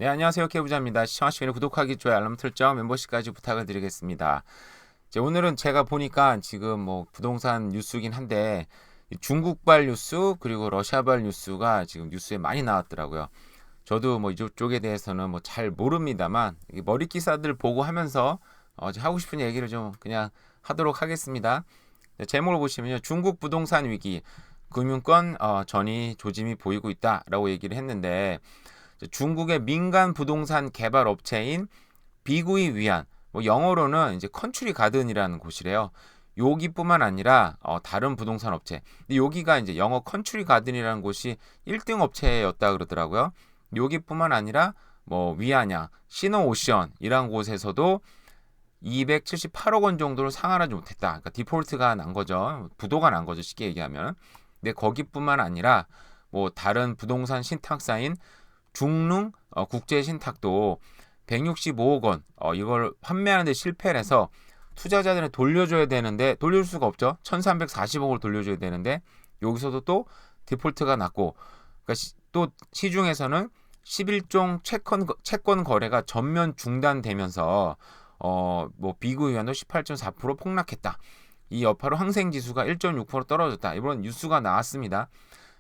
네, 안녕하세요. 케부자입니다. 시청하시기 전에 구독하기, 좋아요, 알람 설정, 멤버십까지 부탁을 드리겠습니다. 이제 오늘은 제가 보니까 지금 뭐 부동산 뉴스긴 한데 이 중국발 뉴스 그리고 러시아발 뉴스가 지금 뉴스에 많이 나왔더라고요. 저도 뭐 이쪽에 대해서는 뭐 잘 모릅니다만 이 머리 기사들 보고 하면서 하고 싶은 얘기를 좀 그냥 하도록 하겠습니다. 네, 제목을 보시면요. 중국 부동산 위기, 금융권 전이 조짐이 보이고 있다라고 얘기를 했는데 중국의 민간 부동산 개발 업체인 비구이 위안, 뭐 영어로는 이제 컨츄리 가든이라는 곳이래요. 여기뿐만 아니라 다른 부동산 업체. 근데 여기가 이제 영어 컨츄리 가든이라는 곳이 1등 업체였다 그러더라고요. 여기뿐만 아니라 뭐 위안양, 시노오션이라는 곳에서도 278억 원 정도를 상환하지 못했다. 그러니까 디폴트가 난 거죠. 부도가 난 거죠. 쉽게 얘기하면. 근데 거기뿐만 아니라 뭐 다른 부동산 신탁사인 중릉 국제신탁도 165억 원 이걸 판매하는데 실패를 해서 투자자들은 돌려줘야 되는데 돌려줄 수가 없죠. 1340억을 돌려줘야 되는데 여기서도 또 디폴트가 났고, 그러니까 또 시중에서는 11종 채권 거래가 전면 중단되면서 뭐 비구 위안도 18.4% 폭락했다. 이 여파로 항생 지수가 1.6% 떨어졌다. 이런 뉴스가 나왔습니다.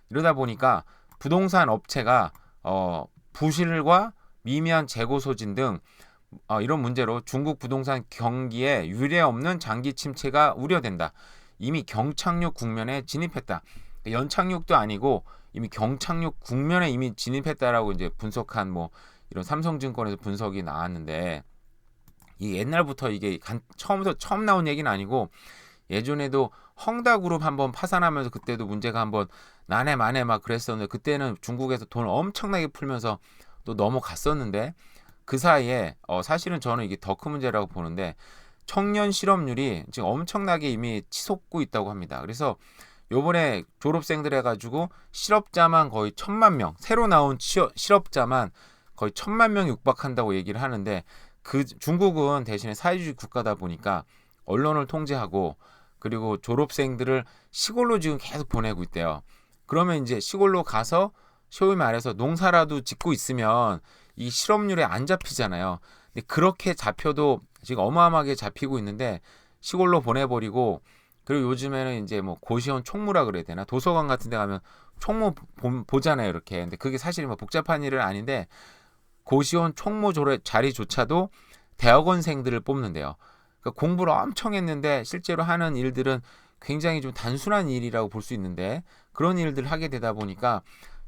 이러다 보니까 부동산 업체가 부실과 미미한 재고 소진 등 이런 문제로 중국 부동산 경기에 유례 없는 장기 침체가 우려된다. 이미 경착륙 국면에 진입했다. 연착륙도 아니고 이미 경착륙 국면에 이미 진입했다라고 이제 분석한 뭐 이런 삼성증권에서 분석이 나왔는데, 이 옛날부터 이게 처음 나온 얘기는 아니고 예전에도 헝다그룹 한번 파산하면서 그때도 문제가 한번 나네 마네 막 그랬었는데 그때는 중국에서 돈을 엄청나게 풀면서 또 넘어갔었는데, 그 사이에 사실은 저는 이게 더 큰 문제라고 보는데 청년 실업률이 지금 엄청나게 이미 치솟고 있다고 합니다. 그래서 요번에 졸업생들 해가지고 실업자만 거의 1,000만 명, 새로 나온 실업자만 거의 1,000만 명이 육박한다고 얘기를 하는데, 그 중국은 대신에 사회주의 국가다 보니까 언론을 통제하고 그리고 졸업생들을 시골로 지금 계속 보내고 있대요. 그러면 이제 시골로 가서 소위 말해서 농사라도 짓고 있으면 이 실업률에 안 잡히잖아요. 근데 그렇게 잡혀도 지금 어마어마하게 잡히고 있는데 시골로 보내버리고, 그리고 요즘에는 이제 뭐 고시원 총무라 그래야 되나, 도서관 같은 데 가면 총무 보잖아요 이렇게. 근데 그게 사실 뭐 복잡한 일은 아닌데 고시원 총무 자리조차도 대학원생들을 뽑는데요. 그러니까 공부를 엄청 했는데 실제로 하는 일들은 굉장히 좀 단순한 일이라고 볼 수 있는데 그런 일들을 하게 되다 보니까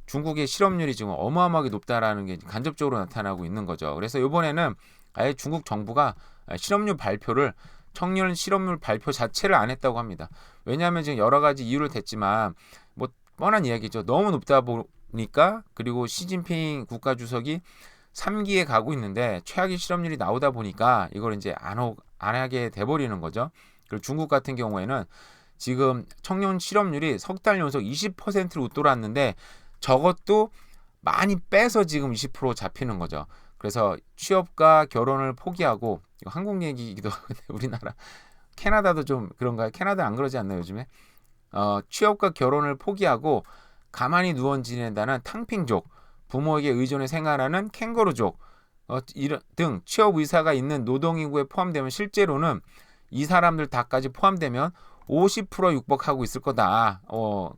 중국의 실업률이 지금 어마어마하게 높다라는 게 간접적으로 나타나고 있는 거죠. 그래서 이번에는 아예 중국 정부가 실업률 발표를 청년 실업률 발표 자체를 안 했다고 합니다. 왜냐하면 지금 여러 가지 이유를 댔지만 뭐 뻔한 이야기죠. 너무 높다 보니까, 그리고 시진핑 국가주석이 3기에 가고 있는데 최악의 실업률이 나오다 보니까 이걸 이제 안 하게 돼버리는 거죠. 그리고 중국 같은 경우에는 지금 청년 실업률이 석 달 연속 20%를 웃돌았는데 저것도 많이 빼서 지금 20% 잡히는 거죠. 그래서 취업과 결혼을 포기하고, 이거 한국 얘기이기도 하는데 우리나라 캐나다도 좀 그런가요? 캐나다 안 그러지 않나요 요즘에? 취업과 결혼을 포기하고 가만히 누워 지낸다는 탕핑족, 부모에게 의존해 생활하는 캥거루족 이런 등 취업 의사가 있는 노동인구에 포함되면 실제로는 이 사람들 다까지 포함되면 50% 육박하고 있을 거다.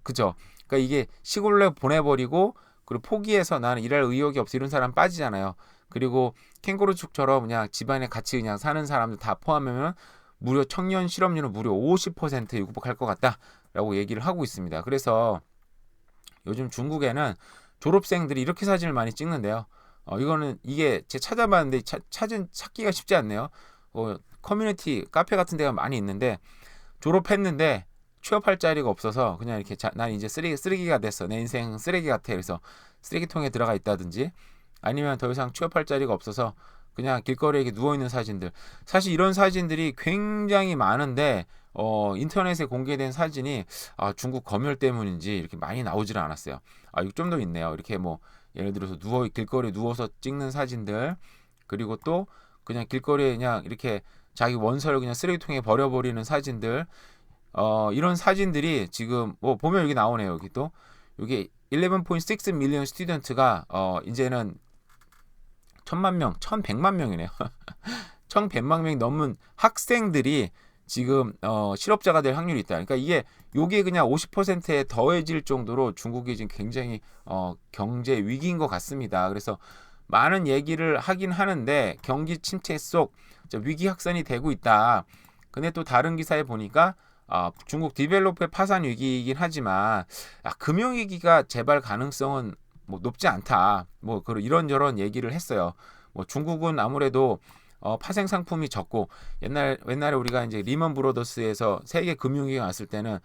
그죠? 그러니까 이게 시골로 보내버리고 그리고 포기해서 나는 일할 의욕이 없어 이런 사람 빠지잖아요. 그리고 캥거루축처럼 그냥 집안에 같이 그냥 사는 사람들 다 포함하면 무려 청년 실업률은 무려 50%에 육박할 것 같다라고 얘기를 하고 있습니다. 그래서 요즘 중국에는 졸업생들이 이렇게 사진을 많이 찍는데요. 이거는 이게 제가 찾아봤는데 찾기가 쉽지 않네요. 커뮤니티 카페 같은 데가 많이 있는데 졸업했는데 취업할 자리가 없어서 그냥 이렇게 난 이제 쓰레기가 됐어. 내 인생 쓰레기 같아. 그래서 쓰레기통에 들어가 있다든지, 아니면 더 이상 취업할 자리가 없어서 그냥 길거리에 이렇게 누워 있는 사진들. 사실 이런 사진들이 굉장히 많은데 인터넷에 공개된 사진이 중국 검열 때문인지 이렇게 많이 나오질 않았어요. 이거 좀 더 있네요. 이렇게 뭐 예를 들어서 길거리에 누워서 찍는 사진들, 그리고 또 그냥 길거리에 그냥 이렇게 자기 원서를 그냥 쓰레기통에 버려버리는 사진들, 이런 사진들이 지금 뭐 보면 여기 나오네요. 여기 또 여기 11.6 million 스튜던트가 이제는 천만 명, 1100만 명이네요. 1100만 명이 넘는 학생들이 지금 실업자가 될 확률이 있다. 그러니까 요게 그냥 50%에 더해질 정도로 중국이 지금 굉장히 경제 위기인 것 같습니다. 그래서 많은 얘기를 하긴 하는데 경기 침체 속 위기 확산이 되고 있다. 근데 또 다른 기사에 보니까 중국 디벨로퍼의 파산 위기이긴 하지만 금융위기가 재발 가능성은 뭐 높지 않다. 뭐 이런저런 얘기를 했어요. 뭐 중국은 아무래도 파생 상품이 적고 옛날에 우리가 이제 리먼 브로더스에서 세계 금융위기가 왔을 때는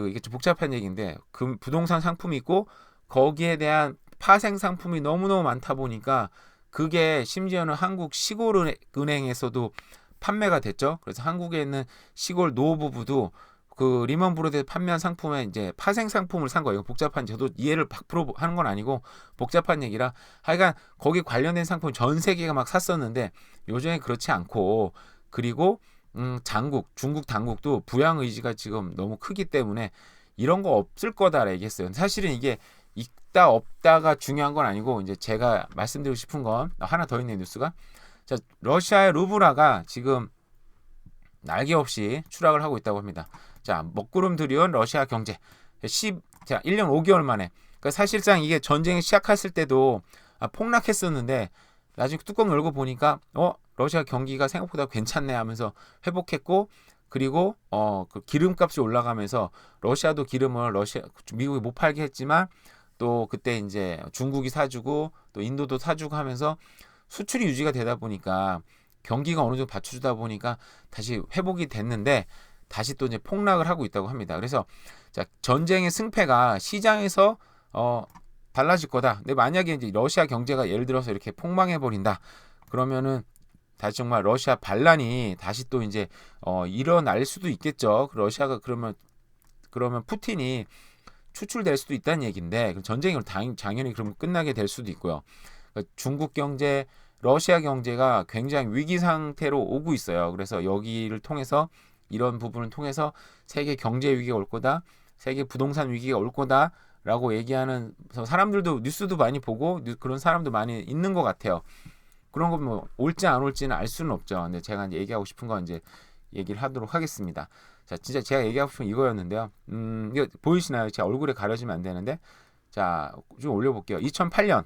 이게 좀 복잡한 얘기인데 부동산 상품이 있고 거기에 대한 파생 상품이 너무너무 많다 보니까 그게 심지어는 한국 시골은행에서도 판매가 됐죠. 그래서 한국에 있는 시골 노부부도 그 리먼 브로더스 판매한 상품에 이제 파생 상품을 산 거예요. 복잡한 저도 이해를 100% 하는 건 아니고 복잡한 얘기라 하여간 거기 관련된 상품 전 세계가 막 샀었는데 요즘에 그렇지 않고 그리고 중국 당국도 부양 의지가 지금 너무 크기 때문에 이런 거 없을 거다라 얘기했어요. 사실은 이게 있다 없다가 중요한 건 아니고 이제 제가 말씀드리고 싶은 건 하나 더 있는 뉴스가 자, 러시아의 루블화가 지금 날개 없이 추락을 하고 있다고 합니다. 자, 먹구름 들이온 러시아 경제 1년 5개월 만에 그러니까 사실상 이게 전쟁이 시작했을 때도 폭락했었는데 나중에 뚜껑 열고 보니까 러시아 경기가 생각보다 괜찮네 하면서 회복했고 그리고 그 기름값이 올라가면서 러시아도 기름을 미국이 못 팔게 했지만 또 그때 이제 중국이 사주고 또 인도도 사주고 하면서 수출이 유지가 되다 보니까 경기가 어느 정도 받쳐주다 보니까 다시 회복이 됐는데 다시 또 이제 폭락을 하고 있다고 합니다. 그래서 자, 전쟁의 승패가 시장에서 달라질 거다. 근데 만약에 이제 러시아 경제가 예를 들어서 이렇게 폭망해 버린다. 그러면은 다시 정말 러시아 반란이 다시 또 이제 일어날 수도 있겠죠. 러시아가 그러면 푸틴이 추출될 수도 있다는 얘기인데 전쟁이 당연히 그러면 끝나게 될 수도 있고요. 그러니까 중국 경제, 러시아 경제가 굉장히 위기 상태로 오고 있어요. 그래서 여기를 통해서 이런 부분을 통해서 세계 경제 위기가 올 거다, 세계 부동산 위기가 올 거다라고 얘기하는 사람들도 뉴스도 많이 보고 그런 사람도 많이 있는 것 같아요. 그런 거 뭐 올지 안 올지는 알 수는 없죠. 근데 제가 이제 얘기하고 싶은 건 이제 얘기를 하도록 하겠습니다. 자, 진짜 제가 얘기하고 싶은 이거였는데요. 이거 보이시나요? 제 얼굴에 가려지면 안 되는데. 자, 좀 올려볼게요. 2008년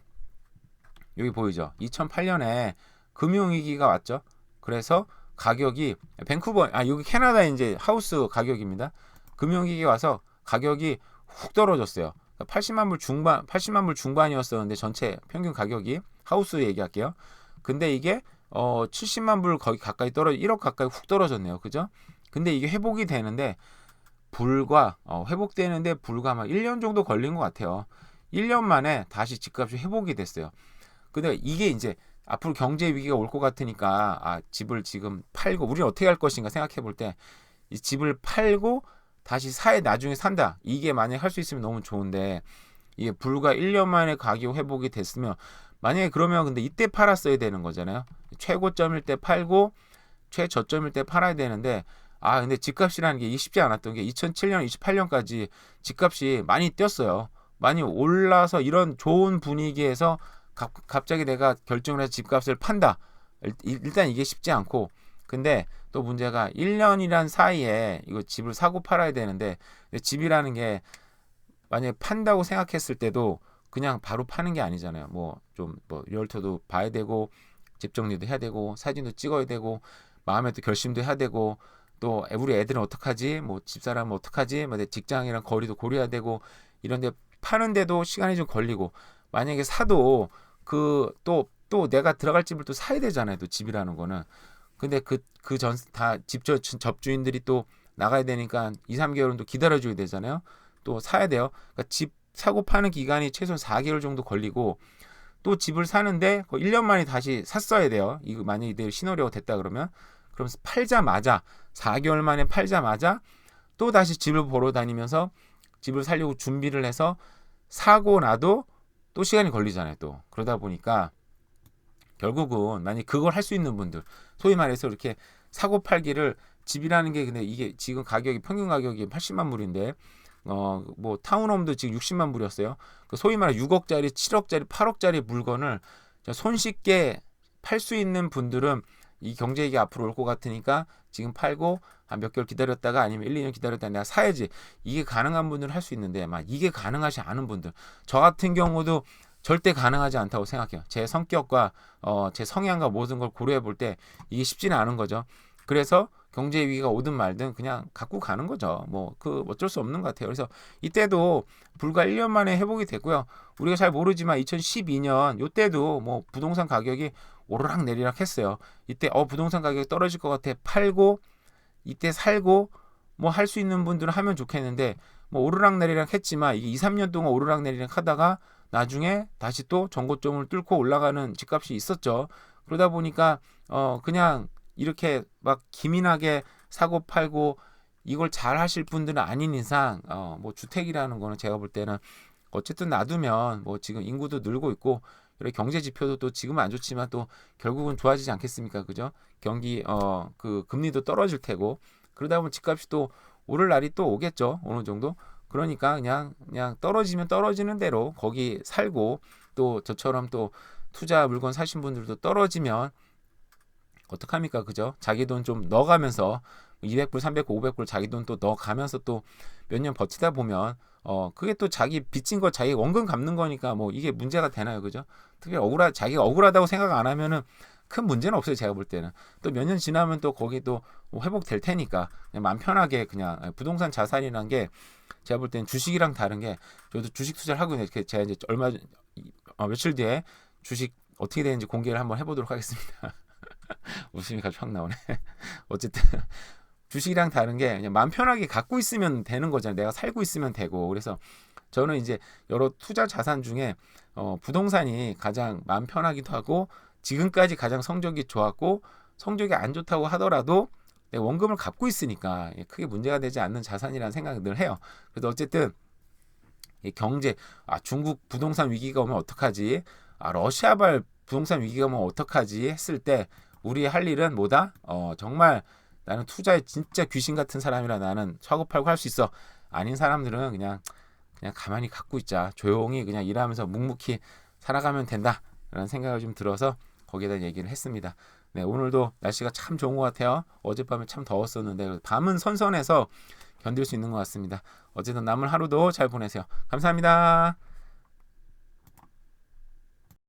여기 보이죠? 2008년에 금융위기가 왔죠. 그래서 가격이 밴쿠버 여기 캐나다 이제 하우스 가격입니다. 금융위기 와서 가격이 훅 떨어졌어요. 80만 불 중반이었었는데 전체 평균 가격이 하우스 얘기할게요. 근데 이게 70만 불 거의 가까이 1억 가까이 훅 떨어졌네요. 그죠? 근데 이게 회복이 되는데 회복되는데 불과 막 1년 정도 걸린 것 같아요. 1년 만에 다시 집값이 회복이 됐어요. 근데 이게 이제 앞으로 경제 위기가 올 것 같으니까 집을 지금 팔고 우리는 어떻게 할 것인가 생각해 볼 때 이 집을 팔고 다시 나중에 산다. 이게 만약에 할 수 있으면 너무 좋은데 이게 불과 1년 만에 가격 회복이 됐으면 만약에 그러면 근데 이때 팔았어야 되는 거잖아요. 최고점일 때 팔고 최저점일 때 팔아야 되는데 근데 집값이라는 게 쉽지 않았던 게 2007년, 28년까지 집값이 많이 뛰었어요. 많이 올라서 이런 좋은 분위기에서 갑자기 내가 결정을 해서 집값을 판다. 일단 이게 쉽지 않고 근데 또 문제가 1년이란 사이에 이거 집을 사고 팔아야 되는데 집이라는 게 만약에 판다고 생각했을 때도 그냥 바로 파는 게 아니잖아요. 뭐 리얼터도 봐야 되고 집 정리도 해야 되고 사진도 찍어야 되고 마음에 또 결심도 해야 되고 또 우리 애들은 어떡하지? 뭐 집사람은 어떡하지? 뭐 내 직장이랑 거리도 고려해야 되고 이런데 파는데도 시간이 좀 걸리고 만약에 사도 또 내가 들어갈 집을 또 사야 되잖아요. 또 집이라는 거는. 근데 접주인들이 또 나가야 되니까 2, 3개월은 또 기다려줘야 되잖아요. 또 사야 돼요. 그러니까 집 사고 파는 기간이 최소한 4개월 정도 걸리고 또 집을 사는데 1년 만에 다시 샀어야 돼요. 이거 만약에 내 신호료가 됐다 그러면 팔자마자 4개월 만에 팔자마자 또 다시 집을 보러 다니면서 집을 살려고 준비를 해서 사고 나도 또 시간이 걸리잖아요. 또 그러다 보니까 결국은 만약 그걸 할 수 있는 분들 소위 말해서 이렇게 사고 팔기를 집이라는 게 근데 이게 지금 가격이 평균 가격이 80만 불인데 뭐 타운홈도 지금 60만 불이었어요. 그 소위 말해 6억짜리, 7억짜리, 8억짜리 물건을 손쉽게 팔 수 있는 분들은 이 경제위기 앞으로 올 것 같으니까 지금 팔고 한 몇 개월 기다렸다가 아니면 1, 2년 기다렸다가 내가 사야지. 이게 가능한 분들은 할 수 있는데 막 이게 가능하지 않은 분들. 저 같은 경우도 절대 가능하지 않다고 생각해요. 제 성격과 제 성향과 모든 걸 고려해 볼 때 이게 쉽지는 않은 거죠. 그래서 경제 위기가 오든 말든 그냥 갖고 가는 거죠. 뭐 그 어쩔 수 없는 것 같아요. 그래서 이때도 불과 1년 만에 회복이 됐고요. 우리가 잘 모르지만 2012년 이때도 뭐 부동산 가격이 오르락 내리락 했어요. 이때 부동산 가격이 떨어질 것 같아 팔고 이때 살고 뭐 할 수 있는 분들은 하면 좋겠는데 뭐 오르락 내리락 했지만 이게 2, 3년 동안 오르락 내리락 하다가 나중에 다시 또 전고점을 뚫고 올라가는 집값이 있었죠. 그러다 보니까 그냥 이렇게 막 기민하게 사고 팔고 이걸 잘 하실 분들은 아닌 이상 뭐 주택이라는 거는 제가 볼 때는 어쨌든 놔두면 뭐 지금 인구도 늘고 있고 이렇게 경제 지표도 또 지금은 안 좋지만 또 결국은 좋아지지 않겠습니까? 그죠? 경기 그 금리도 떨어질 테고 그러다 보면 집값이 또 오를 날이 또 오겠죠. 어느 정도. 그러니까 그냥 떨어지면 떨어지는 대로 거기 살고 또 저처럼 또 투자 물건 사신 분들도 떨어지면 어떡합니까? 그죠? 자기 돈 좀 넣어가면서 200불, 300불, 500불 자기 돈 또 넣어가면서 또 몇 년 버티다 보면 그게 또 자기 빚진 거 자기 원금 갚는 거니까 뭐 이게 문제가 되나요? 그죠? 특히 자기가 억울하다고 생각 안 하면은 큰 문제는 없어요. 제가 볼 때는. 또 몇 년 지나면 또 거기 또 회복될 테니까 그냥 마음 편하게 그냥 부동산 자산이란 게 제가 볼 때는 주식이랑 다른 게 저도 주식 투자를 하고 있는데 제가 이제 며칠 뒤에 주식 어떻게 되는지 공개를 한번 해보도록 하겠습니다. 웃음이 갑자기 확 나오네. 어쨌든 주식이랑 다른 게 그냥 마음 편하게 갖고 있으면 되는 거잖아요. 내가 살고 있으면 되고. 그래서 저는 이제 여러 투자 자산 중에 부동산이 가장 마음 편하기도 하고 지금까지 가장 성적이 좋았고 성적이 안 좋다고 하더라도 내 원금을 갖고 있으니까 크게 문제가 되지 않는 자산이라는 생각을 늘 해요. 그래서 어쨌든 이 경제 중국 부동산 위기가 오면 어떡하지? 러시아발 부동산 위기가 오면 어떡하지? 했을 때 우리 할 일은 뭐다? 정말 나는 투자에 진짜 귀신 같은 사람이라 나는 사고 팔고 할 수 있어. 아닌 사람들은 그냥 가만히 갖고 있자. 조용히 그냥 일하면서 묵묵히 살아가면 된다라는 생각이 좀 들어서 거기에 대한 얘기를 했습니다. 네, 오늘도 날씨가 참 좋은 것 같아요. 어젯밤에 참 더웠었는데 밤은 선선해서 견딜 수 있는 것 같습니다. 어쨌든 남은 하루도 잘 보내세요. 감사합니다.